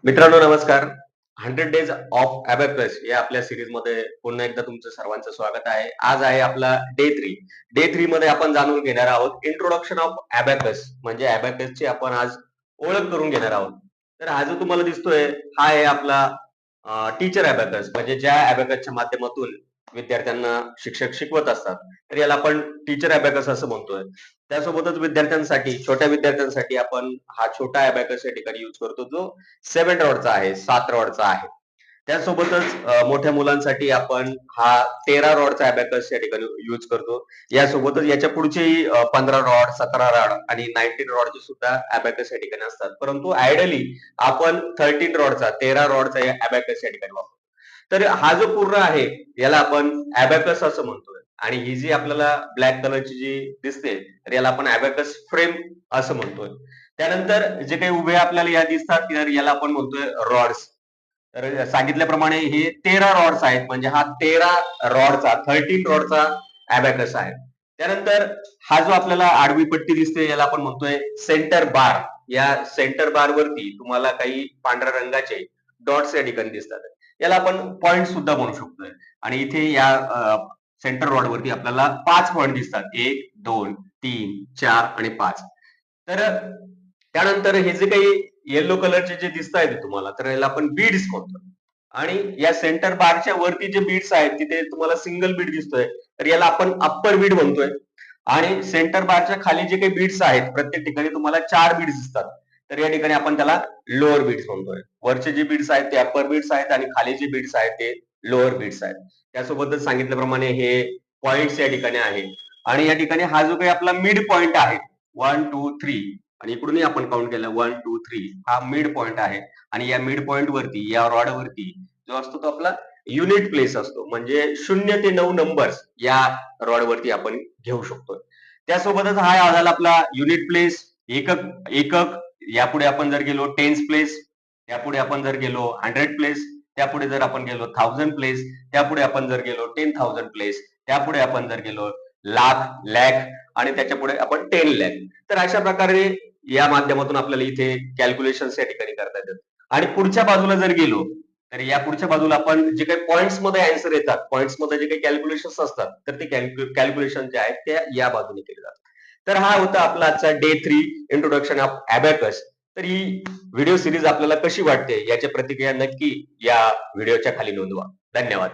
मित्रांनो नमस्कार. 100 days of abacus या आपल्या सीरीजमध्ये पुन्हा एकदा तुमचं सर्वांचं स्वागत आहे. आज आहे आपला डे 3. डे 3 मध्ये आपण जाणून घेणार आहोत इंट्रोडक्शन ऑफ अबॅकस म्हणजे अबॅकसची आपण आज ओळख करून घेणार आहोत. तर हा जो तुम्हाला दिसतोय हा आहे आपला टीचर अबॅकस म्हणजे ज्या अबॅकसच्या माध्यमातून विद्यार्थ्यांना शिक्षक शिकवत असतात. तर याला आपण टीचर अबॅकस असं म्हणतोय. त्यासोबतच विद्यार्थ्यांसाठी, छोट्या विद्यार्थ्यांसाठी आपण हा छोटा अबॅकस या ठिकाणी यूज करतो जो 7 रॉडचा आहे, 7 रॉडचा आहे. त्यासोबतच मोठ्या मुलांसाठी आपण हा 13 रॉडचा अबॅकस या ठिकाणी यूज करतो. यासोबतच याच्या पुढचेही 15 रॉड, 17 रॉड आणि 19 रॉडचे सुद्धा अबॅकस या ठिकाणी असतात. परंतु आयडियली आपण 13 रॉडचा, 13 रॉडचा अबॅकस या ठिकाणी वापरतो. तर हा जो पूर्ण आहे याला आपण अबॅकस असं म्हणतोय आणि ही जी आपल्याला ब्लॅक कलरची जी दिसते तर याला आपण अबॅकस फ्रेम असं म्हणतोय. त्यानंतर जे काही उभे आपल्याला या दिसतात तर याला आपण म्हणतोय रॉड्स. तर सांगितल्याप्रमाणे हे 13 रॉड्स आहेत म्हणजे हा 13 रॉडचा 13 रॉडचा अबॅकस आहे. त्यानंतर हा जो आपल्याला आडवी पट्टी दिसते याला आपण म्हणतोय सेंटर बार. या सेंटर बार वरती तुम्हाला काही पांढऱ्या रंगाचे डॉट्स या ठिकाणी दिसतात. याला आपण पॉइंट सुद्धा म्हणू शकतोय आणि इथे या सेंटर रॉड वरती आपल्याला 5 पॉइंट दिसतात. 1, 2, 3, 4 आणि 5. तर त्यानंतर हे जे काही येलो कलरचे जे दिसत आहेत तुम्हाला तर याला आपण बीड्स म्हणतो आणि या सेंटर बारच्या वरती जे बीड्स आहेत तिथे तुम्हाला सिंगल बीड दिसतोय तर याला आपण अप्पर बीड म्हणतोय आणि सेंटर बारच्या खाली जे काही बीड्स आहेत प्रत्येक ठिकाणी तुम्हाला 4 बीड्स दिसतात तर या ठिकाणी आपण त्याला लोअर बीड्स म्हणतोय. वरचे जे बीड्स आहेत ते अप्पर बीड्स आहेत आणि खाली जे बीड्स आहेत ते लोअर बीड्स आहेत. त्यासोबतच सांगितल्याप्रमाणे हे पॉइंट्स या ठिकाणी आहे आणि या ठिकाणी हा जो काही आपला मिड पॉइंट आहे 1, 2, 3 आणि इकडूनही आपण काउंट केलं 1, 2, 3 हा मिड पॉइंट आहे आणि या मिड पॉइंट वरती या रॉड वरती जो असतो तो आपला युनिट प्लेस असतो म्हणजे 0 ते 9 नंबर्स या रॉड वरती आपण घेऊ शकतो. त्यासोबतच हा झाला आपला युनिट प्लेस एकक एकक. यापुढे आपण जर गेलो टेन्स प्लेस, त्यापुढे आपण जर गेलो 100 प्लेस, त्यापुढे जर आपण गेलो 1000 प्लेस, त्यापुढे आपण जर गेलो 10,000 प्लेस, त्यापुढे आपण जर गेलो लाख, लॅक आणि त्याच्या पुढे आपण 10 लॅक. तर अशा प्रकारे या माध्यमातून आपल्याला इथे कॅल्क्युलेशन या ठिकाणी करता येतात. आणि पुढच्या बाजूला जर गेलो तर या पुढच्या बाजूला आपण जे काही पॉइंट्स मध्ये आन्सर येतात, पॉइंट्स मध्ये जे काही कॅल्क्युलेशन असतात तर ते कॅल्क्युलेशन जे आहेत ते या बाजूने केले जातात. तर हा होता आपला आजचा डे 3 इंट्रोडक्शन ऑफ अबॅकस. तर ही व्हिडिओ सिरीज आपल्याला कशी वाटते याची प्रतिक्रिया नक्की या व्हिडिओच्या खाली नोंदवा. धन्यवाद.